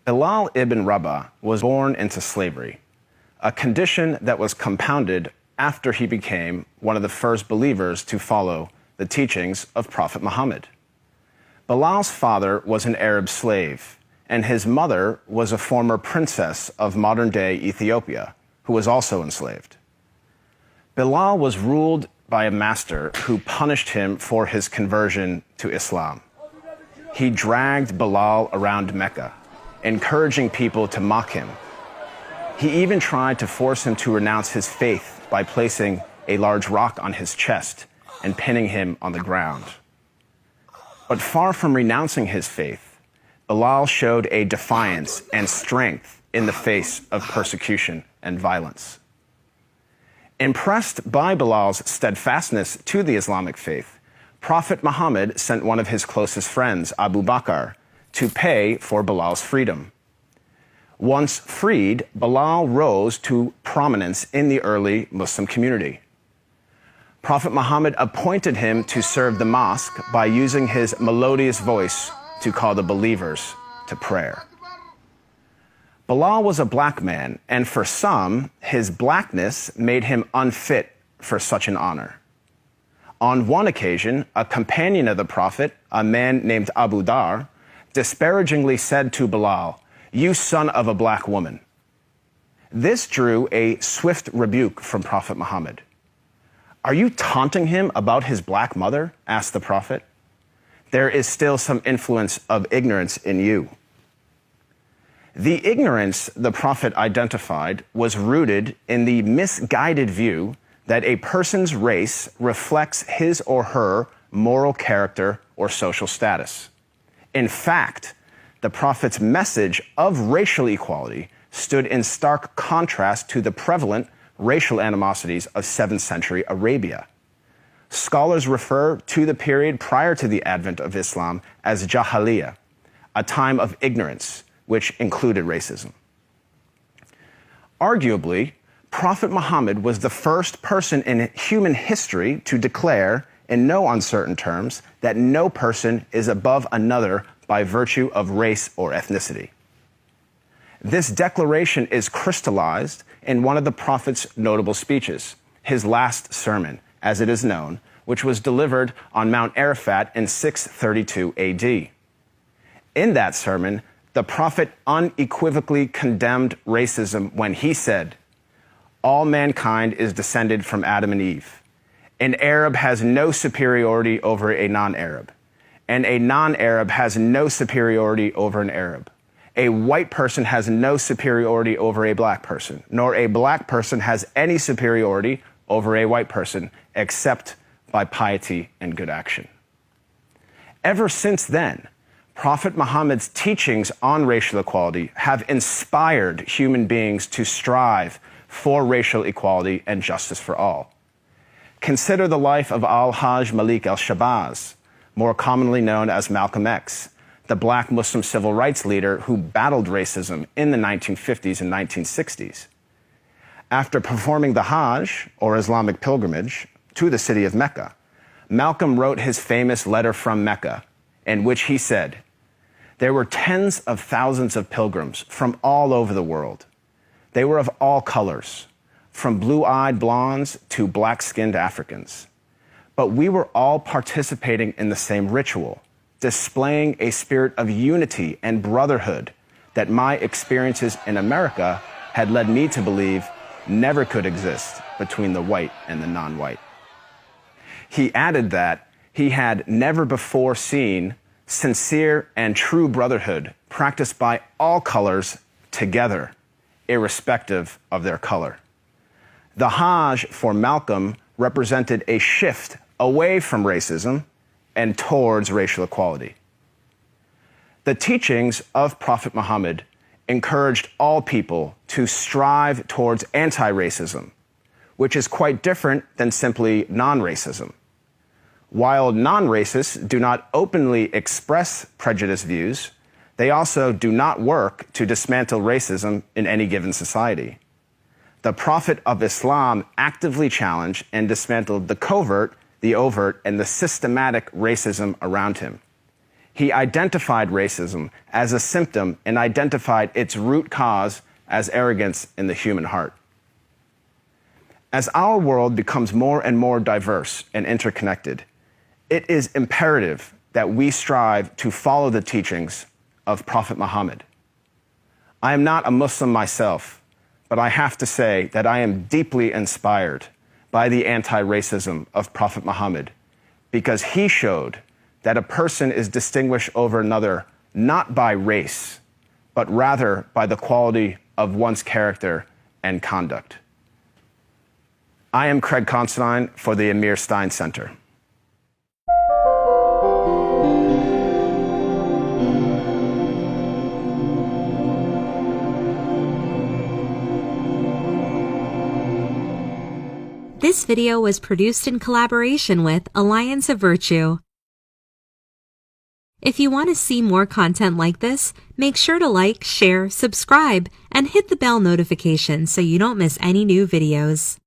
Bilal ibn Rabah was born into slavery, a condition that was compounded after he became one of the first believers to follow the teachings of Prophet Muhammad. Bilal's father was an Arab slave, and his mother was a former princess of modern-day Ethiopia, who was also enslaved. Bilal was ruled by a master who punished him for his conversion to Islam. He dragged Bilal around Mecca, encouraging people to mock him. He even tried to force him to renounce his faith by placing a large rock on his chest and pinning him on the ground. But far from renouncing his faith, Bilal showed a defiance and strength in the face of persecution and violence. Impressed by Bilal's steadfastness to the Islamic faith, Prophet Muhammad sent one of his closest friends, Abu Bakr, to pay for Bilal's freedom. Once freed, Bilal rose to prominence in the early Muslim community. Prophet Muhammad appointed him to serve the mosque by using his melodious voice to call the believers to prayer. Bilal was a black man, and for some, his blackness made him unfit for such an honor. On one occasion, a companion of the Prophet, a man named Abu Dar, disparagingly said to Bilal, "You son of a black woman." This drew a swift rebuke from Prophet Muhammad. "Are you taunting him about his black mother?" asked the Prophet. "There is still some influence of ignorance in you." The ignorance the Prophet identified was rooted in the misguided view that a person's race reflects his or her moral character or social status. In fact, the Prophet's message of racial equality stood in stark contrast to the prevalent racial animosities of 7th century Arabia. Scholars refer to the period prior to the advent of Islam as Jahiliyyah, a time of ignorance, which included racism. Arguably, Prophet Muhammad was the first person in human history to declare, in no uncertain terms, that no person is above another by virtue of race or ethnicity. This declaration is crystallized in one of the Prophet's notable speeches, his last sermon, as it is known, which was delivered on Mount Arafat in 632 AD. In that sermon, the Prophet unequivocally condemned racism when he said, "All mankind is descended from Adam and Eve. An Arab has no superiority over a non-Arab, and a non-Arab has no superiority over an Arab. A white person has no superiority over a black person, nor a black person has any superiority over a white person, except by piety and good action." Ever since then, Prophet Muhammad's teachings on racial equality have inspired human beings to strive for racial equality and justice for all. Consider the life of Al-Hajj Malik al-Shabazz, more commonly known as Malcolm X, the black Muslim civil rights leader who battled racism in the 1950s and 1960s. After performing the Hajj, or Islamic pilgrimage, to the city of Mecca, Malcolm wrote his famous letter from Mecca, in which he said, "There were tens of thousands of pilgrims from all over the world. They were of all colors, from blue-eyed blondes to black-skinned Africans. But we were all participating in the same ritual, displaying a spirit of unity and brotherhood that my experiences in America had led me to believe never could exist between the white and the non-white." He added that he had never before seen sincere and true brotherhood practiced by all colors together, irrespective of their color. The Hajj for Malcolm represented a shift away from racism and towards racial equality. The teachings of Prophet Muhammad encouraged all people to strive towards anti-racism, which is quite different than simply non-racism. While non-racists do not openly express prejudiced views, they also do not work to dismantle racism in any given society. The Prophet of Islam actively challenged and dismantled the covert, the overt, and the systematic racism around him. He identified racism as a symptom and identified its root cause as arrogance in the human heart. As our world becomes more and more diverse and interconnected, it is imperative that we strive to follow the teachings of Prophet Muhammad. I am not a Muslim myself, but I have to say that I am deeply inspired by the anti-racism of Prophet Muhammad, because he showed that a person is distinguished over another not by race, but rather by the quality of one's character and conduct. I am Craig Considine for the Amir Stein Center. This video was produced in collaboration with Alliance of Virtue. If you want to see more content like this, make sure to like, share, subscribe, and hit the bell notification so you don't miss any new videos.